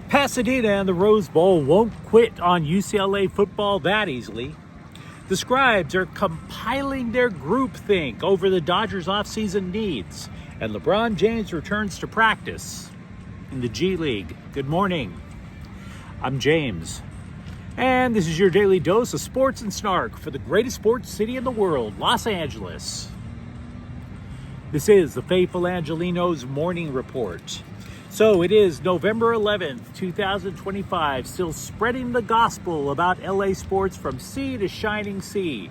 Pasadena and the Rose Bowl won't quit on UCLA football that easily. The Scribes are compiling their groupthink over the Dodgers' offseason needs, and LeBron James returns to practice in the G League. Good morning. I'm James, and this is your daily dose of sports and snark for the greatest sports city in the world, Los Angeles. This is the faithful Angelenos Morning Report. So it is November 11th, 2025, still spreading the gospel about LA sports from sea to shining sea.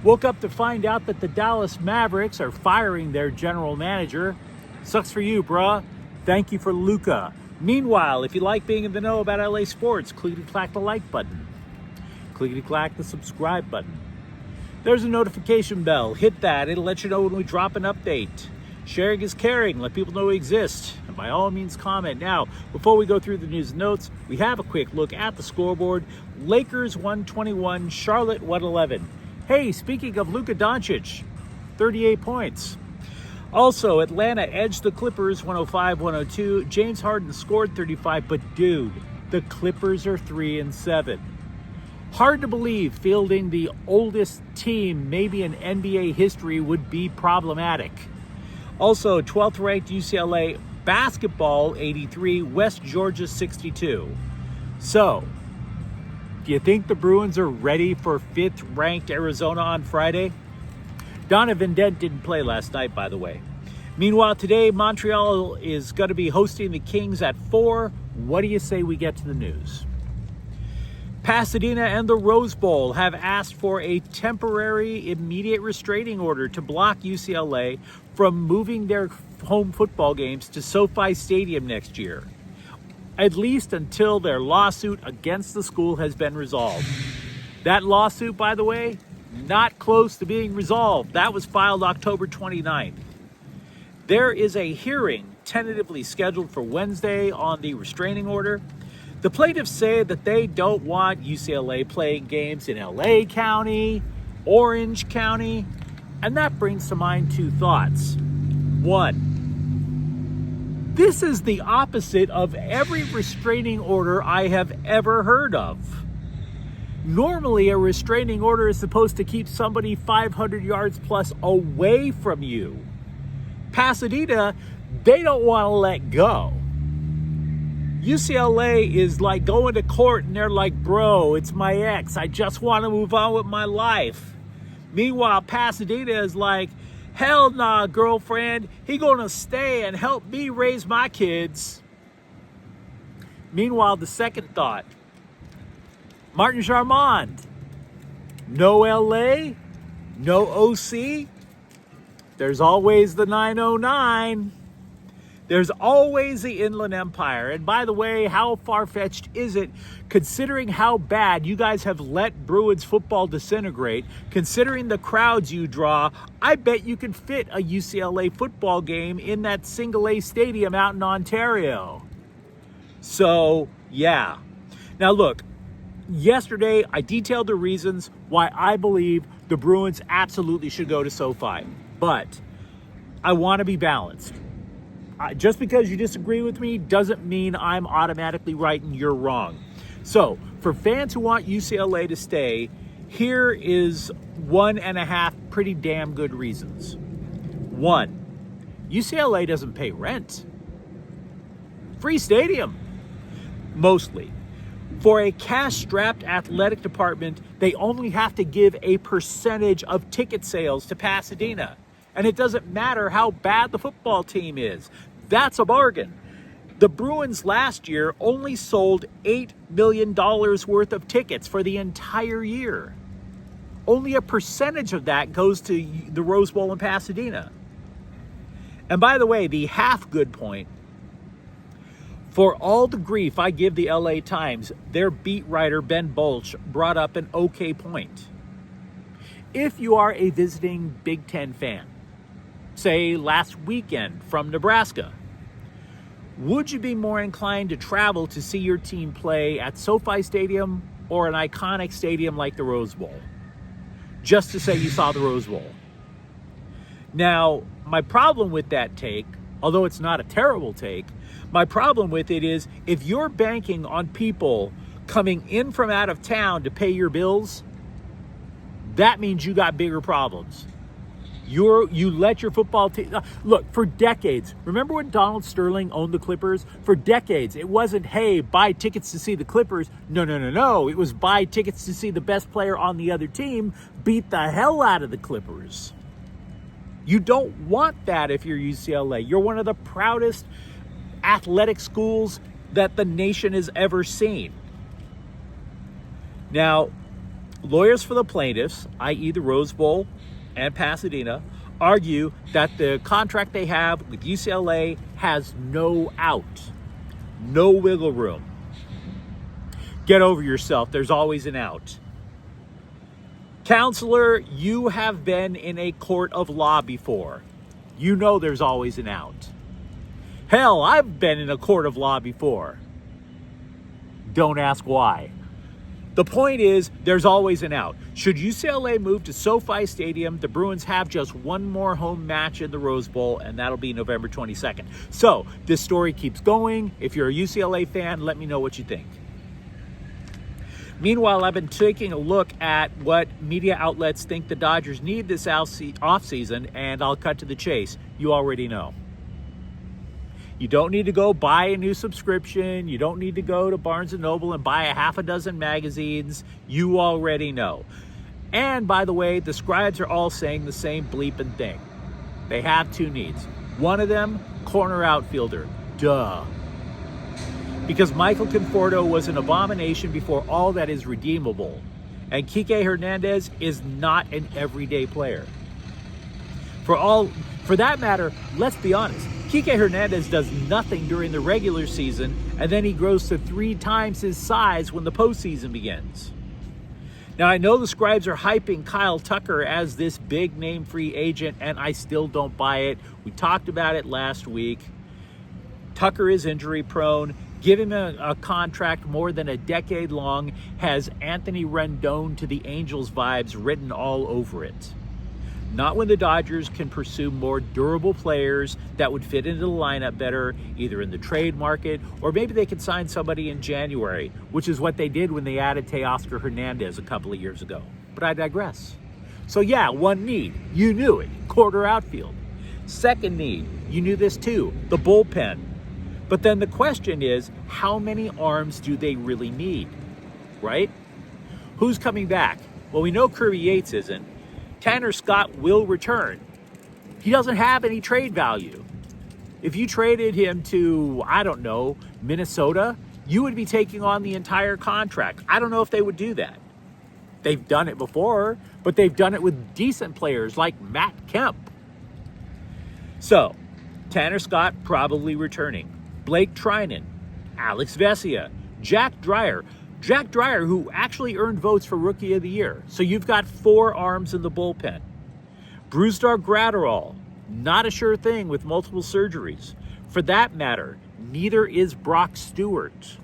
Woke up to find out that the Dallas Mavericks are firing their general manager. Sucks for you, bruh. Thank you for Luka. Meanwhile, if you like being in the know about LA sports, clickety-clack the like button. Clickety-clack the subscribe button. There's a notification bell. Hit that. It'll let you know when we drop an update. Sharing is caring. Let people know we exist. And by all means, comment. Now, before we go through the news and notes, we have a quick look at the scoreboard. Lakers 121, Charlotte 111. Hey, speaking of Luka Doncic, 38 points. Also, Atlanta edged the Clippers 105-102. James Harden scored 35, but dude, the Clippers are 3-7. Hard to believe fielding the oldest team maybe in NBA history would be problematic. Also, 12th ranked UCLA basketball 83, West Georgia 62. So, do you think the Bruins are ready for 5th ranked Arizona on Friday? Donovan Dent didn't play last night, by the way. Meanwhile, today, Montreal is going to be hosting the Kings at 4. What do you say we get to the news? Pasadena and the Rose Bowl have asked for a temporary immediate restraining order to block UCLA from moving their home football games to SoFi Stadium next year, at least until their lawsuit against the school has been resolved. That lawsuit, by the way, not close to being resolved. That was filed October 29th. There is a hearing tentatively scheduled for Wednesday on the restraining order. The plaintiffs say that they don't want UCLA playing games in LA County, Orange County, and that brings to mind two thoughts. One, this is the opposite of every restraining order I have ever heard of. Normally, a restraining order is supposed to keep somebody 500 yards plus away from you. Pasadena, they don't want to let go. UCLA is like going to court and they're like, bro, it's my ex. I just want to move on with my life. Meanwhile, Pasadena is like, hell nah, girlfriend. He gonna stay and help me raise my kids. Meanwhile, the second thought, Martin Charmand, no LA, no OC. There's always the 909. There's always the Inland Empire. And by the way, how far-fetched is it, considering how bad you guys have let Bruins football disintegrate, considering the crowds you draw? I bet you can fit a UCLA football game in that single A stadium out in Ontario. So, yeah. Now look, yesterday I detailed the reasons why I believe the Bruins absolutely should go to SoFi. But I want to be balanced. Just because you disagree with me doesn't mean I'm automatically right and you're wrong. So, for fans who want UCLA to stay, here is 1.5 pretty damn good reasons. 1, UCLA doesn't pay rent. Free stadium, mostly. For a cash-strapped athletic department, they only have to give a percentage of ticket sales to Pasadena. And it doesn't matter how bad the football team is. That's a bargain. The Bruins last year only sold $8 million worth of tickets for the entire year. Only a percentage of that goes to the Rose Bowl in Pasadena. And by the way, the half good point, for all the grief I give the LA Times, their beat writer Ben Bolch brought up an okay point. If you are a visiting Big Ten fan, say last weekend from Nebraska, would you be more inclined to travel to see your team play at SoFi Stadium or an iconic stadium like the Rose Bowl? Just to say you saw the Rose Bowl. Now, my problem with that take, although it's not a terrible take, My problem with it is if you're banking on people coming in from out of town to pay your bills, that means you got bigger problems. You let your football team look for decades. Remember when Donald Sterling owned the Clippers? For decades, it wasn't, hey, buy tickets to see the Clippers. No. It was buy tickets to see the best player on the other team beat the hell out of the Clippers. You don't want that if you're UCLA. You're one of the proudest athletic schools that the nation has ever seen. Now, lawyers for the plaintiffs, i.e. the Rose Bowl and Pasadena, argue that the contract they have with UCLA has no out, no wiggle room. Get over yourself. There's always an out. Counselor, you have been in a court of law before. You know there's always an out. Hell, I've been in a court of law before. Don't ask why. The point is, there's always an out. Should UCLA move to SoFi Stadium, the Bruins have just one more home match in the Rose Bowl, and that'll be November 22nd. So, this story keeps going. If you're a UCLA fan, let me know what you think. Meanwhile, I've been taking a look at what media outlets think the Dodgers need this offseason, and I'll cut to the chase. You already know. You don't need to go buy a new subscription. You don't need to go to Barnes & Noble and buy a half a dozen magazines. You already know. And by the way, the scribes are all saying the same bleeping thing. They have two needs. One of them, corner outfielder. Duh. Because Michael Conforto was an abomination before all that is redeemable. And Kike Hernandez is not an everyday player. For that matter, let's be honest. Kike Hernandez does nothing during the regular season, and then he grows to 3 times his size when the postseason begins. Now, I know the scribes are hyping Kyle Tucker as this big name free agent, and I still don't buy it. We talked about it last week. Tucker is injury prone. Give him a contract more than a decade long has Anthony Rendon to the Angels vibes written all over it. Not when the Dodgers can pursue more durable players that would fit into the lineup better, either in the trade market, or maybe they could sign somebody in January, which is what they did when they added Teoscar Hernandez a couple of years ago. But I digress. So yeah, one need. You knew it. Quarter outfield. Second need. You knew this too. The bullpen. But then the question is, how many arms do they really need? Right? Who's coming back? Well, we know Kirby Yates isn't. Tanner Scott will return. He doesn't have any trade value. If you traded him to, I don't know, Minnesota, you would be taking on the entire contract. I don't know if they would do that. They've done it before, but they've done it with decent players like Matt Kemp. So, Tanner Scott probably returning. Blake Trinan, Alex Vesia, Jack Dreyer. Jack Dreyer, who actually earned votes for Rookie of the Year. So you've got 4 arms in the bullpen. Brusdar Graterol, not a sure thing with multiple surgeries. For that matter, neither is Brock Stewart.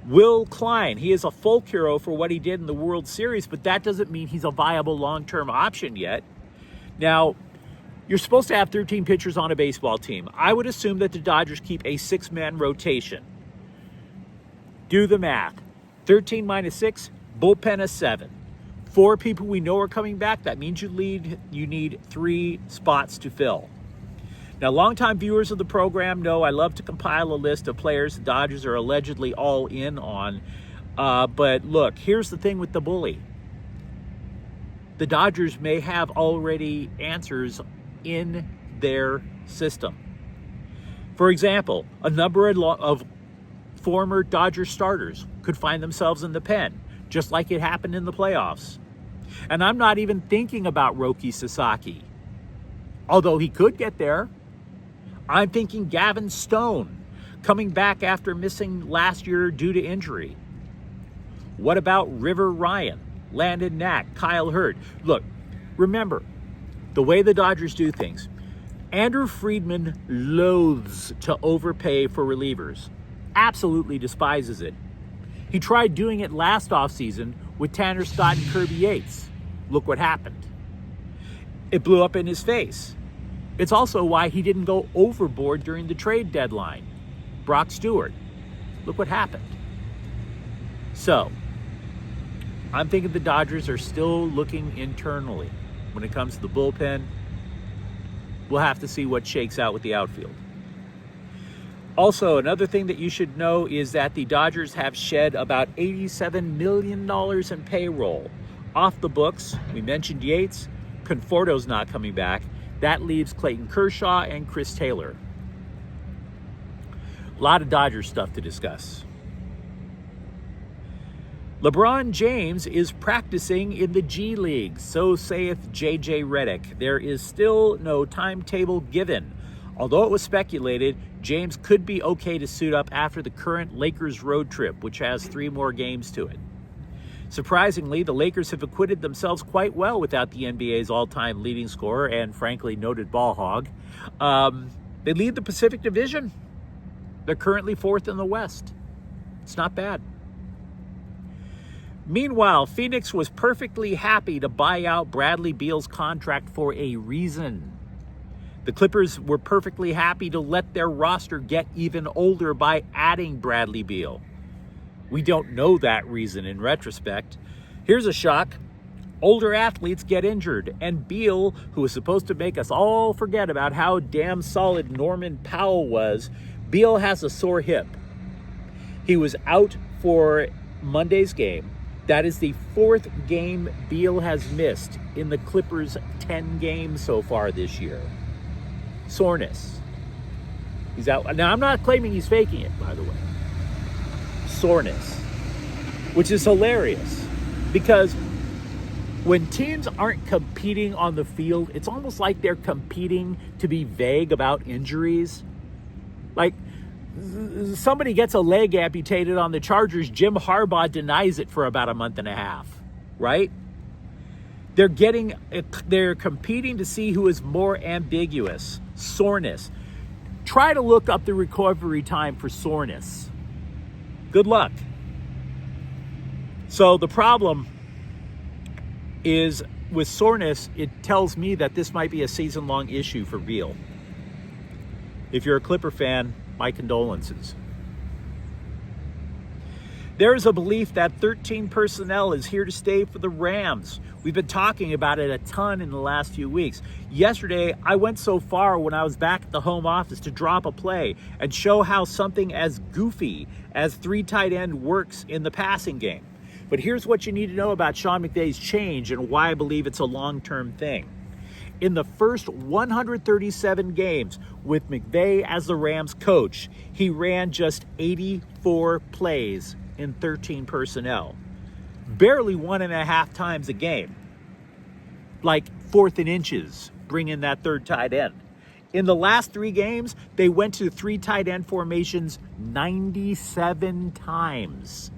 Will Klein, he is a folk hero for what he did in the World Series, but that doesn't mean he's a viable long-term option yet. Now, you're supposed to have 13 pitchers on a baseball team. I would assume that the Dodgers keep a 6-man rotation. Do the math. 13 minus 6, bullpen is 7. 4 people we know are coming back. That means you need 3 spots to fill. Now, longtime viewers of the program know I love to compile a list of players the Dodgers are allegedly all in on. But look, here's the thing with the bully. The Dodgers may have already answers in their system. For example, a number of former Dodger starters could find themselves in the pen, just like it happened in the playoffs. And I'm not even thinking about Roki Sasaki, although he could get there. I'm thinking Gavin Stone, coming back after missing last year due to injury. What about River Ryan, Landon Knack, Kyle Hurd? Look, remember, the way the Dodgers do things, Andrew Friedman loathes to overpay for relievers. Absolutely despises it. He tried doing it last offseason with Tanner Scott and Kirby Yates. Look what happened. It blew up in his face. It's also why he didn't go overboard during the trade deadline. Brock Stewart. Look what happened. So, I'm thinking the Dodgers are still looking internally. When it comes to the bullpen, we'll have to see what shakes out with the outfield. Also, another thing that you should know is that the Dodgers have shed about $87 million in payroll. Off the books, we mentioned Yates. Conforto's not coming back. That leaves Clayton Kershaw and Chris Taylor. A lot of Dodgers stuff to discuss. LeBron James is practicing in the G League, so saith J.J. Redick. There is still no timetable given. Although it was speculated, James could be okay to suit up after the current Lakers road trip, which has 3 more games to it. Surprisingly, the Lakers have acquitted themselves quite well without the NBA's all-time leading scorer and, frankly, noted ball hog. They lead the Pacific Division. They're currently 4th in the West. It's not bad. Meanwhile, Phoenix was perfectly happy to buy out Bradley Beal's contract for a reason. The Clippers were perfectly happy to let their roster get even older by adding Bradley Beal. We don't know that reason in retrospect. Here's a shock. Older athletes get injured, and Beal, who was supposed to make us all forget about how damn solid Norman Powell was, Beal has a sore hip. He was out for Monday's game. That is the 4th game Beal has missed in the Clippers' 10 games so far this year. Soreness. He's out. Now, I'm not claiming he's faking it, by the way. Soreness. Which is hilarious. Because when teams aren't competing on the field, it's almost like they're competing to be vague about injuries. Like, somebody gets a leg amputated on the Chargers, Jim Harbaugh denies it for about a month and a half, right? They're competing to see who is more ambiguous. Soreness. Try to look up the recovery time for soreness. Good luck. So the problem is with soreness, it tells me that this might be a season-long issue for Beal. If you're a Clipper fan, my condolences. There is a belief that 13 personnel is here to stay for the Rams. We've been talking about it a ton in the last few weeks. Yesterday, I went so far when I was back at the home office to drop a play and show how something as goofy as 3 tight end works in the passing game. But here's what you need to know about Sean McVay's change and why I believe it's a long-term thing. In the first 137 games with McVay as the Rams coach, he ran just 84 plays in 13 personnel. Barely 1.5 times a game. Like 4th and inches, bring in that 3rd tight end. In the last 3 games, they went to 3 tight end formations 97 times.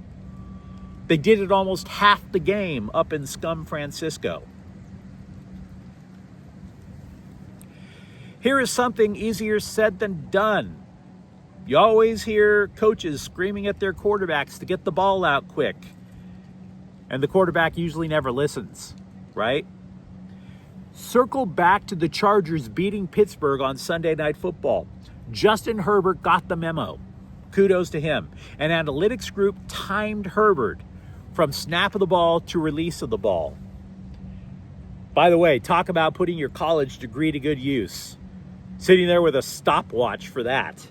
They did it almost half the game up in Scum Francisco. Here is something easier said than done. You always hear coaches screaming at their quarterbacks to get the ball out quick. And the quarterback usually never listens, right? Circle back to the Chargers beating Pittsburgh on Sunday Night Football. Justin Herbert got the memo. Kudos to him. An analytics group timed Herbert from snap of the ball to release of the ball. By the way, talk about putting your college degree to good use. Sitting there with a stopwatch for that.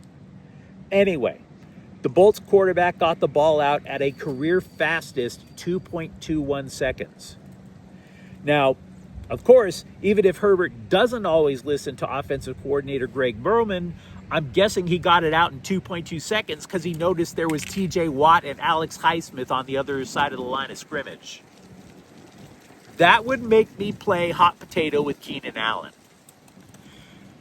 Anyway, the Bolts quarterback got the ball out at a career fastest 2.21 seconds. Now, of course, even if Herbert doesn't always listen to offensive coordinator Greg Berman, I'm guessing he got it out in 2.2 seconds because he noticed there was TJ Watt and Alex Highsmith on the other side of the line of scrimmage. That would make me play hot potato with Keenan Allen.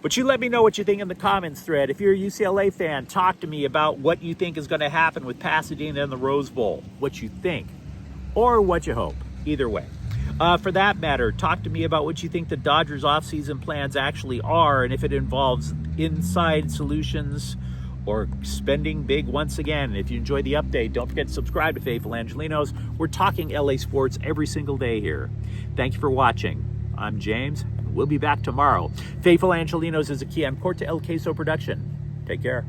But you let me know what you think in the comments thread. If you're a UCLA fan, talk to me about what you think is going to happen with Pasadena and the Rose Bowl. What you think or what you hope. Either way. For that matter, talk to me about what you think the Dodgers offseason plans actually are and if it involves inside solutions or spending big once again. If you enjoyed the update, don't forget to subscribe to Faithful Angelenos. We're talking LA sports every single day here. Thank you for watching. I'm James. We'll be back tomorrow. Faithful Angelenos is a key. I'm Corte El Queso production. Take care.